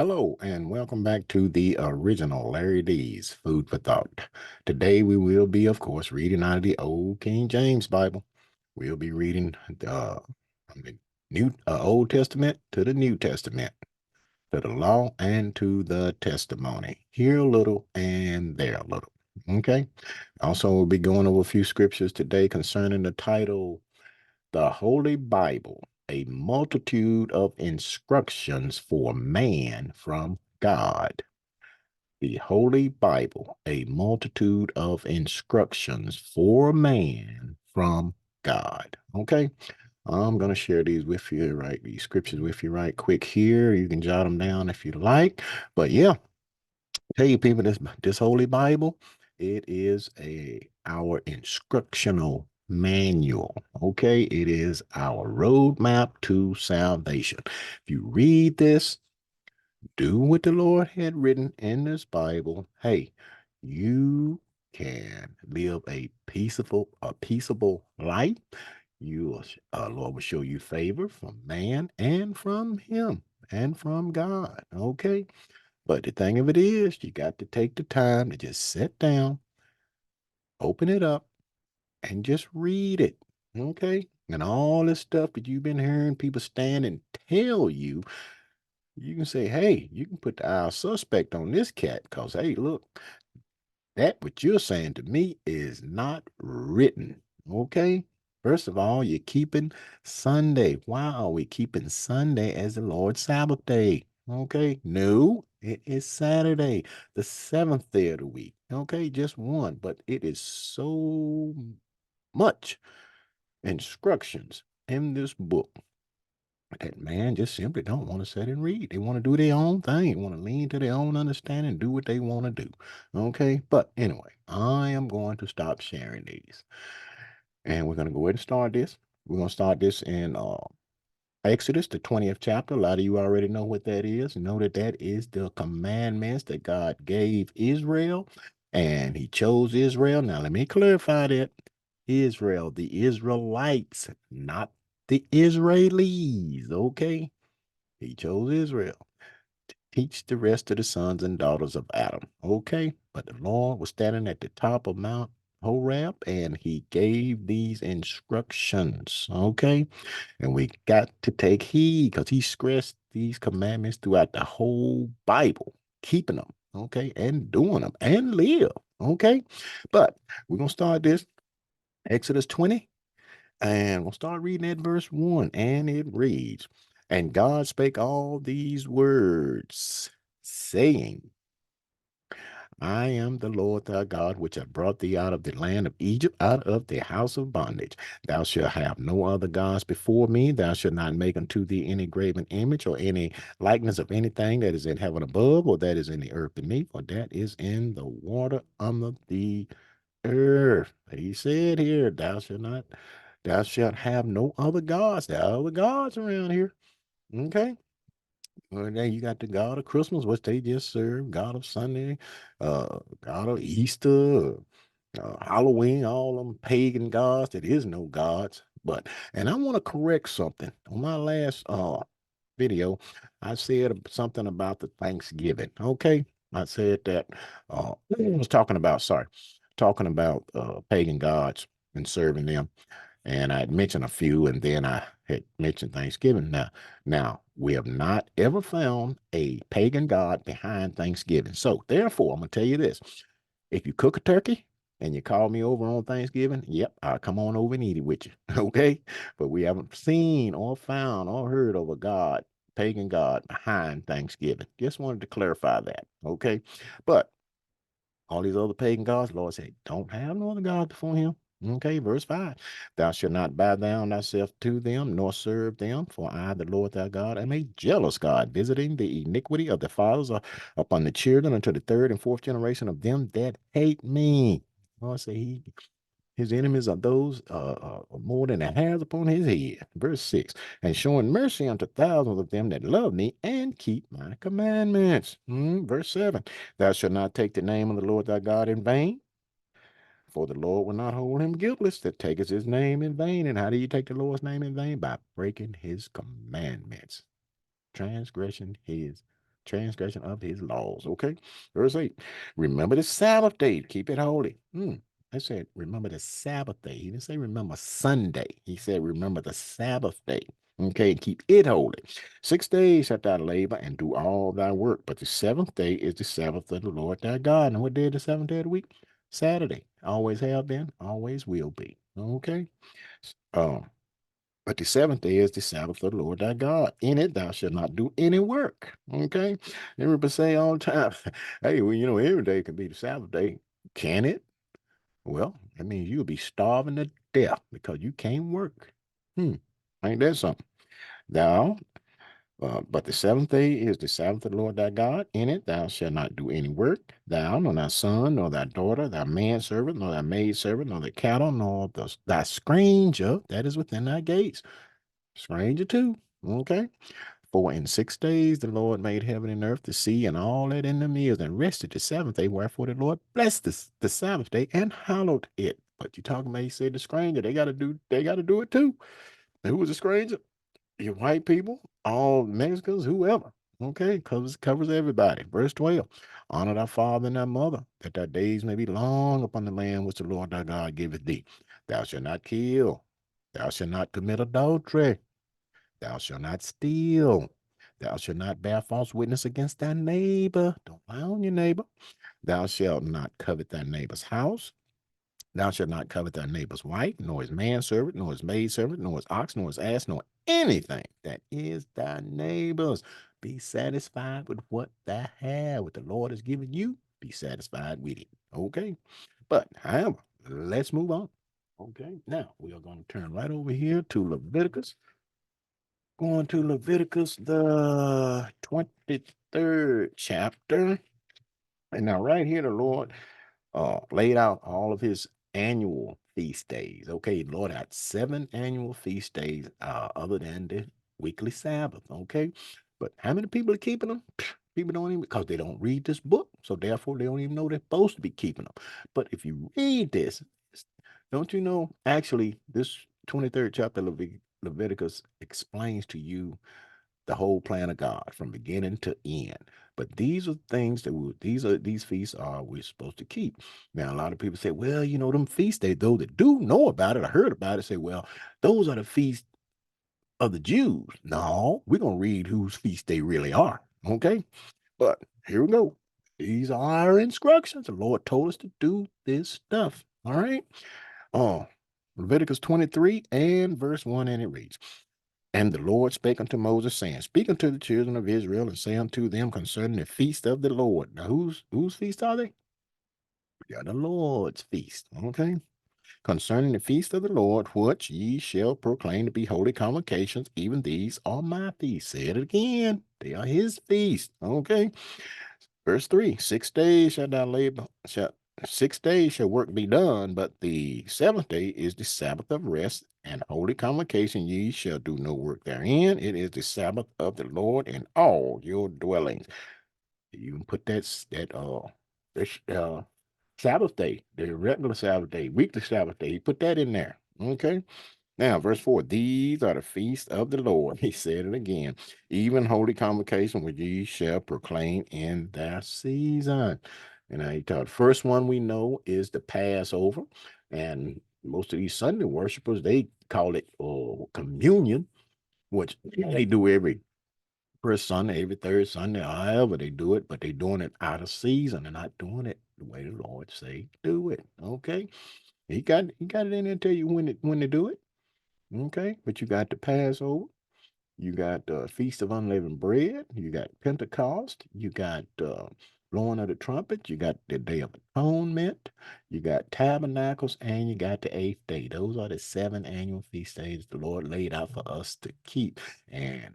Hello, and welcome back to the original Larry D's Food for Thought. Today we will be, of course, reading out of the Old King James Bible. We'll be reading from the Old Testament to the New Testament, to the Law and to the Testimony. Here a little and there a little. Okay. Also, we'll be going over a few scriptures today concerning the title the Holy Bible, a multitude of instructions for man from God. The Holy Bible, a multitude of instructions for man from God. Okay, I'm going to share these with you, right? These scriptures with you right quick here. You can jot them down if you like. But yeah, tell you people, this Holy Bible, it is our instructional manual. Okay, it is our roadmap to salvation. If you read this, do what the Lord had written in this Bible. Hey, you can live a peaceable life. Lord will show you favor from man and from Him and from God. Okay. But the thing of it is, you got to take the time to just sit down, open it up, and just read it. Okay? And all this stuff that you've been hearing people stand and tell you, you can say, hey, you can put the our suspect on this cat because, hey, look, that what you're saying to me is not written. Okay? First of all, you're keeping Sunday. Why are we keeping Sunday as the Lord's Sabbath day? Okay? No, it is Saturday, the seventh day of the week. Okay, just one, but it is so much instructions in this book that man just simply don't want to sit and read. They want to do their own thing. They want to lean to their own understanding, do what they want to do. Okay. But anyway, I am going to stop sharing these. And we're going to go ahead and start this. We're going to start this in Exodus, the 20th chapter. A lot of you already know what that is. You know that that is the commandments that God gave Israel, and He chose Israel. Now, let me clarify that. Israel, the Israelites, not the Israelis. Okay. He chose Israel to teach the rest of the sons and daughters of Adam. Okay. But the Lord was standing at the top of Mount Horeb and he gave these instructions. Okay. And we got to take heed because he stressed these commandments throughout the whole Bible, keeping them. Okay. And doing them and live. Okay. But we're going to start this Exodus 20 and we'll start reading at verse 1, and it reads, And God spake all these words, saying, I am the Lord thy God, which have brought thee out of the land of Egypt, out of the house of bondage. Thou shalt have no other gods before me. Thou shalt not make unto thee any graven image or any likeness of anything that is in heaven above, or that is in the earth beneath, or that is in the water under the earth. He said here, thou shalt have no other gods. There are other gods around here. Okay. Well, then you got the God of Christmas, which they just serve, God of Sunday, God of Easter, Halloween, all them pagan gods. There is no gods. But and I want to correct something. On my last video, I said something about the Thanksgiving. Okay. I said that I was talking about, sorry, talking about pagan gods and serving them. And I had mentioned a few, and then I had mentioned Thanksgiving. Now we have not ever found a pagan god behind Thanksgiving. So therefore, I'm gonna tell you this: if you cook a turkey and you call me over on Thanksgiving, yep, I'll come on over and eat it with you. Okay, but we haven't seen or found or heard of a god, pagan god behind Thanksgiving. Just wanted to clarify that. Okay, but all these other pagan gods, Lord said, don't have no other gods before him. Okay, verse 5. Thou shalt not bow down thyself to them, nor serve them, for I, the Lord thy God, am a jealous God, visiting the iniquity of the fathers upon the children unto the third and fourth generation of them that hate me. Lord say his enemies are those more than the hairs upon his head. Verse 6. And showing mercy unto thousands of them that love me and keep my commandments. Verse 7. Thou shalt not take the name of the Lord thy God in vain, for the Lord will not hold him guiltless that taketh his name in vain. And how do you take the Lord's name in vain? By breaking his commandments, transgression his transgression of his laws. Okay. Verse 8. Remember the Sabbath day, keep it holy. I said, remember the Sabbath day. He didn't say remember Sunday. He said, remember the Sabbath day. Okay, and keep it holy. 6 days shalt thou labor and do all thy work, but the seventh day is the Sabbath of the Lord thy God. And what day is the seventh day of the week? Saturday. Always have been, always will be. Okay. Um, but the seventh day is the Sabbath of the Lord thy God. In it thou shalt not do any work. Okay. Everybody say all the time, hey, well, every day can be the Sabbath day. Can it? Well, that means you'll be starving to death because you can't work. Hmm. Ain't that something? Thou, but the seventh day is the Sabbath of the Lord thy God. In it thou shalt not do any work, thou, nor thy son, nor thy daughter, thy manservant, nor thy maidservant, nor the cattle, nor thy stranger that is within thy gates. Stranger too. Okay. For in 6 days the Lord made heaven and earth, the sea, and all that in them is, and rested the seventh day. Wherefore the Lord blessed the Sabbath day and hallowed it. But you talking about, he said the stranger, they gotta do it too. And who was the stranger? Your white people, all Mexicans, whoever. Okay, covers everybody. Verse 12. Honor thy father and thy mother, that thy days may be long upon the land which the Lord thy God giveth thee. Thou shalt not kill. Thou shalt not commit adultery. Thou shalt not steal. Thou shalt not bear false witness against thy neighbor. Don't lie on your neighbor. Thou shalt not covet thy neighbor's house. Thou shalt not covet thy neighbor's wife, nor his manservant, nor his maidservant, nor his ox, nor his ass, nor anything that is thy neighbor's. Be satisfied with what thou hast, what the Lord has given you. Be satisfied with it. Okay. But, however, let's move on. Okay. Now, we are going to turn right over here to Leviticus. Going to Leviticus, the 23rd chapter. And now, right here, the Lord laid out all of his annual feast days. Okay, the Lord had 7 annual feast days other than the weekly Sabbath. Okay, but how many people are keeping them? People don't even, because they don't read this book. So therefore, they don't even know they're supposed to be keeping them. But if you read this, don't you know, actually, this 23rd chapter of Leviticus explains to you the whole plan of God from beginning to end. But these are things that these feasts are we're supposed to keep. Now, a lot of people say, well, them feast days, those that do know about it, I heard about it, say, well, those are the feasts of the Jews. No, we're gonna read whose feast they really are. Okay. But here we go. These are our instructions. The Lord told us to do this stuff. All right. Oh, Leviticus 23 and verse 1, and it reads, and the Lord spake unto Moses, saying, Speak unto the children of Israel, and say unto them concerning the feast of the Lord. Now, whose feast are they? Yeah, the Lord's feast. Okay. Concerning the feast of the Lord, which ye shall proclaim to be holy convocations, even these are my feasts. Say it again. They are his feast. Okay. Verse 3. 6 days shall thou labor, 6 days shall work be done, but the seventh day is the Sabbath of rest and holy convocation. Ye shall do no work therein. It is the Sabbath of the Lord in all your dwellings. You can put this, Sabbath day, the regular Sabbath day, weekly Sabbath day. You put that in there. Okay. Now, verse 4, these are the feasts of the Lord. He said it again. Even holy convocation which ye shall proclaim in their season. And he taught the first one we know is the Passover. And most of these Sunday worshipers, they call it communion, which they do every first Sunday, every third Sunday, however they do it, but they're doing it out of season. They're not doing it the way the Lord say do it. Okay. He got it in there to tell you when to do it. Okay, but you got the Passover, you got the Feast of Unleavened Bread, you got Pentecost, you got blowing of the trumpet, you got the Day of Atonement, you got Tabernacles, and you got the eighth day. Those are the 7 annual feast days the Lord laid out for us to keep, and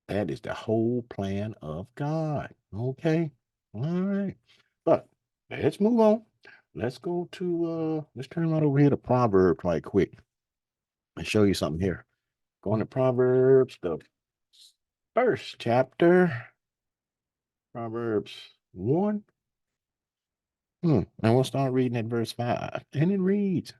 that is the whole plan of God. Okay, all right, but let's move on. Let's go to let's turn right over here to Proverbs right quick and show you something here. Going to Proverbs, the first chapter, Proverbs 1. And we'll start reading at verse 5. And it reads,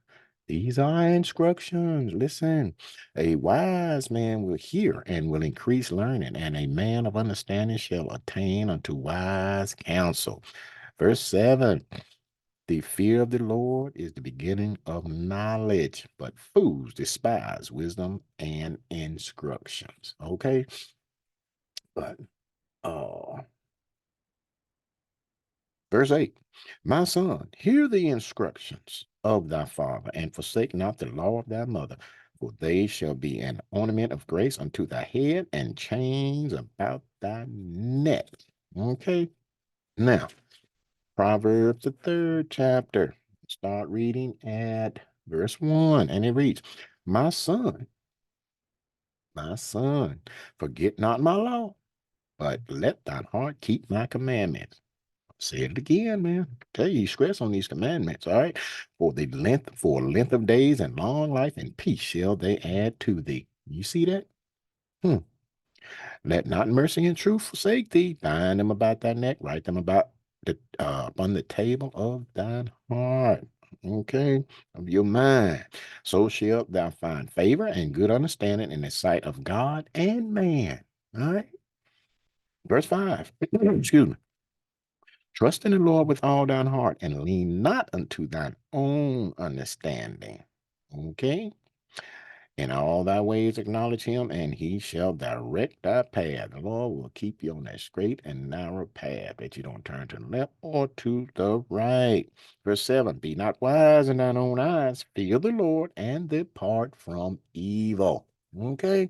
These are instructions. Listen, a wise man will hear and will increase learning, and a man of understanding shall attain unto wise counsel. Verse 7. The fear of the Lord is the beginning of knowledge, but fools despise wisdom and instructions. Okay, but uh, verse 8, my son, hear the instructions of thy father, and forsake not the law of thy mother, for they shall be an ornament of grace unto thy head and chains about thy neck. Okay, now Proverbs, the third chapter. Start reading at verse 1, and it reads, my son, forget not my law, but let thine heart keep my commandments. Say it again, man. Tell you, stress on these commandments, all right? For length of days and long life and peace shall they add to thee. You see that? Hmm. Let not mercy and truth forsake thee. Bind them about thy neck, write them about upon the table of thine heart. Okay, of your mind. So shalt thou find favor and good understanding in the sight of God and man. All right. Verse 5. Excuse me. Trust in the Lord with all thine heart and lean not unto thine own understanding. Okay. In all thy ways acknowledge him, and he shall direct thy path. The Lord will keep you on that straight and narrow path that you don't turn to the left or to the right. Verse 7, be not wise in thine own eyes. Fear the Lord and depart from evil. Okay?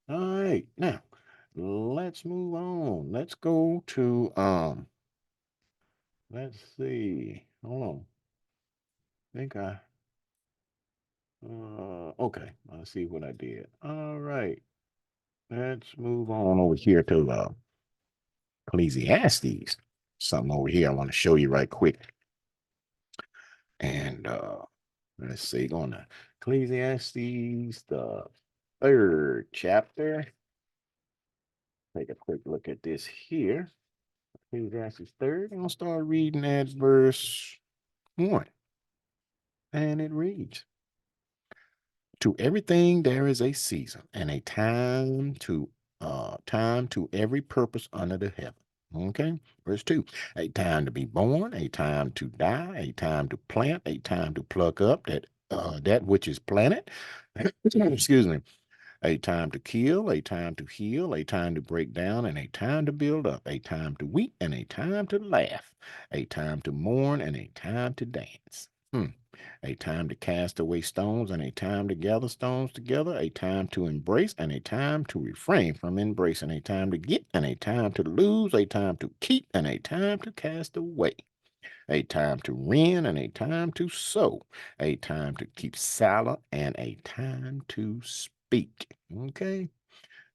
All right. Now, let's move on. Let's go to, let's see. Hold on. I think okay. Let's see what I did. All right. Let's move on over here to Ecclesiastes. Something over here I want to show you right quick. And let's see, going to Ecclesiastes, the third chapter. Take a quick look at this here. Ecclesiastes third. I'm going to start reading at verse 1. And it reads, to everything there is a season and a time to every purpose under the heaven. Okay. Verse 2. A time to be born, a time to die, a time to plant, a time to pluck up that which is planted. Excuse me. A time to kill, a time to heal, a time to break down, and a time to build up, a time to weep, and a time to laugh, a time to mourn, and a time to dance. A time to cast away stones, and a time to gather stones together, a time to embrace, and a time to refrain from embracing, a time to get, and a time to lose, a time to keep, and a time to cast away, a time to rend, and a time to sow, a time to keep silent, and a time to speak. Okay?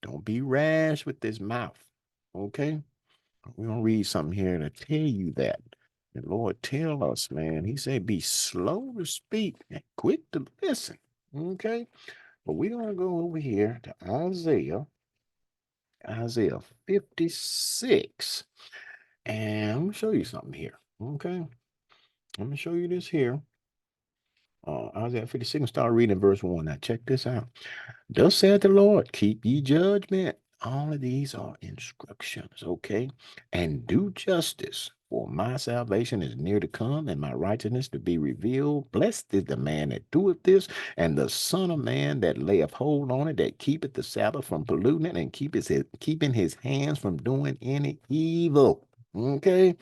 Don't be rash with this mouth. Okay? We're going to read something here to tell you that. The Lord tell us, man. He said, be slow to speak and quick to listen. Okay? But we're going to go over here to Isaiah 56. And I'm going to show you something here. Okay? I'm going to show you this here. Isaiah 56 and start reading verse 1. Now, check this out. Thus said the Lord, keep ye judgment. All of these are instructions, okay? And do justice, for my salvation is near to come, and my righteousness to be revealed. Blessed is the man that doeth this, and the Son of Man that layeth hold on it, that keepeth the Sabbath from polluting it, and keeping his hands from doing any evil. Okay?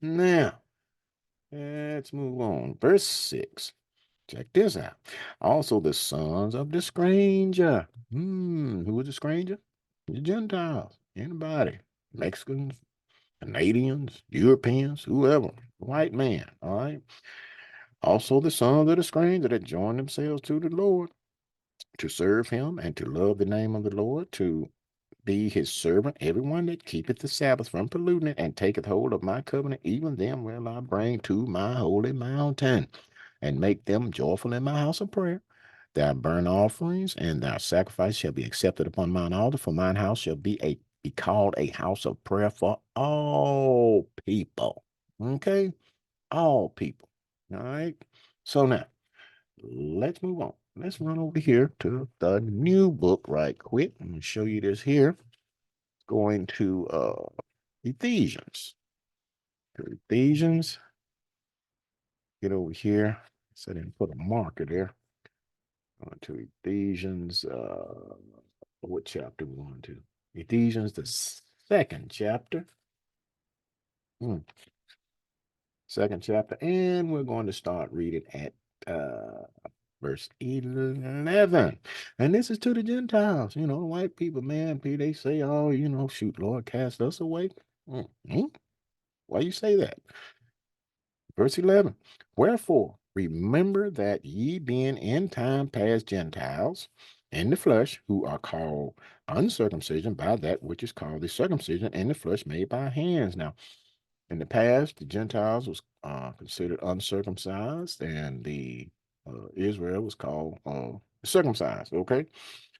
Now, let's move on. Verse 6. Check this out. Also, the sons of the stranger. Who is the stranger? The Gentiles. Anybody. Mexicans, Canadians, Europeans, whoever. White man. All right. Also, the sons of the stranger that join themselves to the Lord to serve him and to love the name of the Lord, to be his servant, everyone that keepeth the Sabbath from polluting it and taketh hold of my covenant, even them will I bring to my holy mountain and make them joyful in my house of prayer. Thy burnt offerings and thy sacrifice shall be accepted upon mine altar, for mine house shall be called a house of prayer for all people. Okay? All people. All right. So now let's move on. Let's run over here to the new book right quick. I'm going to show you this here. Going to Ephesians. Ephesians. Get over here. So I didn't put a marker there. On to Ephesians. What chapter we on to? Ephesians, the second chapter. Hmm. Second chapter. And we're going to start reading at verse 11. And this is to the Gentiles. White people, man, they say, oh, shoot, Lord, cast us away. Why you say that? Verse 11. Wherefore, remember that ye being in time past Gentiles in the flesh, who are called uncircumcision by that which is called the circumcision in the flesh made by hands. Now, in the past, the Gentiles was considered uncircumcised, and the Israel was called circumcised. Okay,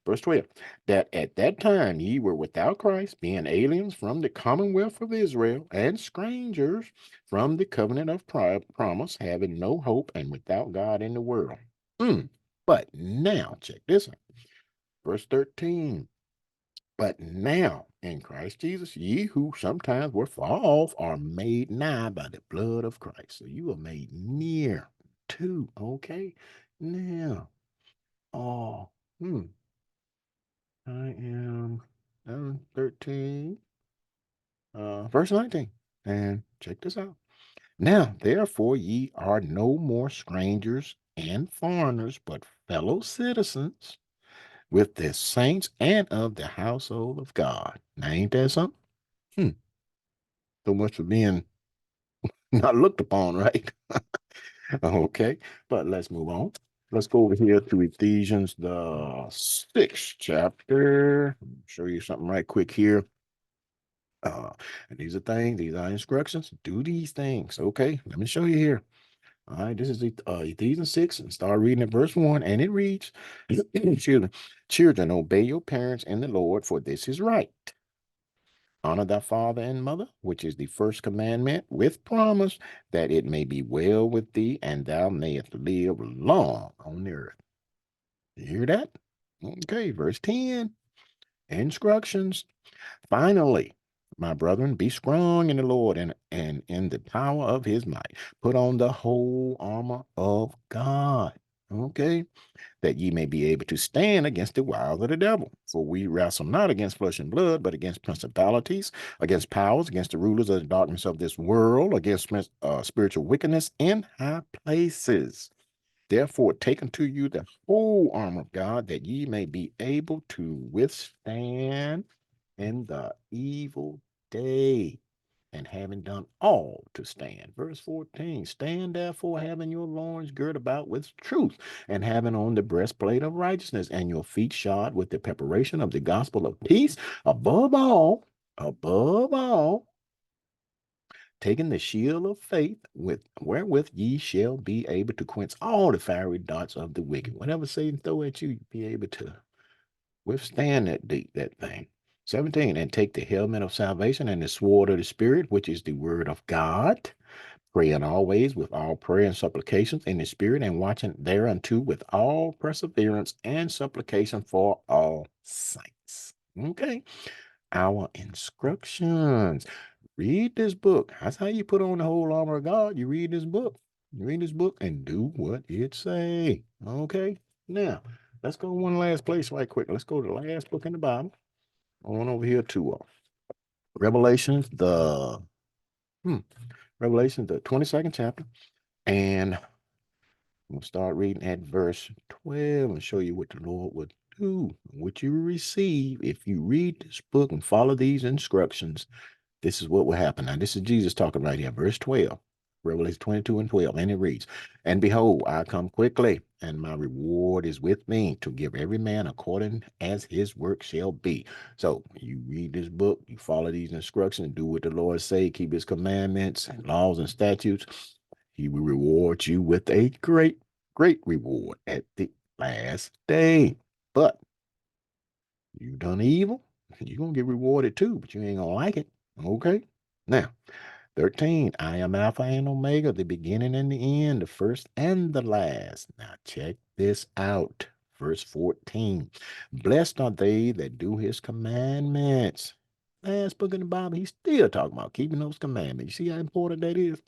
verse 12. That at that time ye were without Christ, being aliens from the commonwealth of Israel, and strangers from the covenant of promise, having no hope, and without God in the world. But now, check this out. Verse 13. But now in Christ Jesus, ye who sometimes were far off are made nigh by the blood of Christ. So you are made near to, okay? Now, oh, I am 13, verse 19. And check this out. Now, therefore, ye are no more strangers and foreigners, but fellow citizens with the saints and of the household of God. Now, ain't that something? Hmm. So much for being not looked upon, right? Okay, but let's move on. Let's go over here to Ephesians, the sixth chapter. Show you something right quick here. And these are things, these are instructions. Do these things. Okay, let me show you here. All right, this is Ephesians 6, and start reading at verse 1, and it reads, Children, obey your parents in the Lord, for this is right. Honor thy father and mother, which is the first commandment, with promise that it may be well with thee, and thou mayest live long on the earth. You hear that? Okay, verse 10. Instructions. Finally, my brethren, be strong in the Lord and in the power of his might. Put on the whole armor of God. Okay, that ye may be able to stand against the wiles of the devil. For we wrestle not against flesh and blood, but against principalities, against powers, against the rulers of the darkness of this world, against spiritual wickedness in high places. Therefore, take unto you the whole armor of God, that ye may be able to withstand in the evil day, and having done all to stand. Verse 14. Stand therefore, having your loins girt about with truth, and having on the breastplate of righteousness, and your feet shod with the preparation of the gospel of peace. Above all, taking the shield of faith, with wherewith ye shall be able to quench all the fiery darts of the wicked. Whatever Satan throw at you, you'll be able to withstand that thing. 17. And take the helmet of salvation and the sword of the Spirit, which is the word of God, praying always with all prayer and supplications in the Spirit, and watching thereunto with all perseverance and supplication for all saints. Okay, our instructions. Read this book. That's how you put on the whole armor of God. You read this book. You read this book and do what it say. Okay. Now, let's go one last place right quick. Let's go to the last book in the Bible. On over here to Revelations, hmm, Revelation, the 22nd chapter. And I'm going to start reading at verse 12 and show you what the Lord would do, what you will receive if you read this book and follow these instructions. This is what will happen. Now, this is Jesus talking right here, verse 12, Revelation 22 and 12. And it reads, And behold, I come quickly, and my reward is with me to give every man according as his work shall be. So you read this book, you follow these instructions, do what the Lord say, keep his commandments and laws and statutes. He will reward you with a great, great reward at the last day. But you done evil, you're going to get rewarded too, but you ain't going to like it. Okay? Now, 13, I am Alpha and Omega, the beginning and the end, the first and the last. Now check this out. Verse 14. Blessed are they that do his commandments. Last book in the Bible, he's still talking about keeping those commandments. You see how important that is?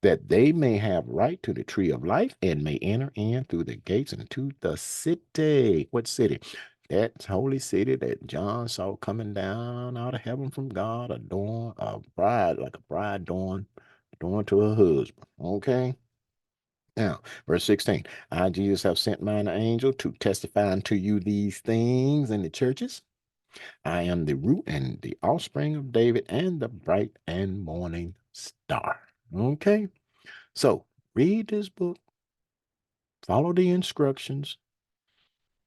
That they may have right to the tree of life and may enter in through the gates into the city. What city? That holy city that John saw coming down out of heaven from God, adorned a bride, like a bride adorned to her husband. Okay. Now, verse 16. I, Jesus, have sent mine angel to testify unto you these things in the churches. I am the root and the offspring of David and the bright and morning star. Okay. So read this book, follow the instructions,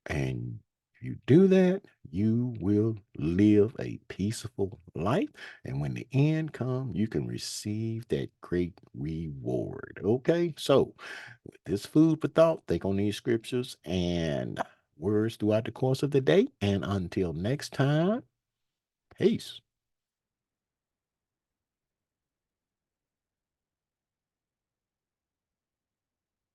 and if you do that, you will live a peaceful life. And when the end comes, you can receive that great reward. Okay. So with this food for thought, think on these scriptures and words throughout the course of the day. And until next time, peace.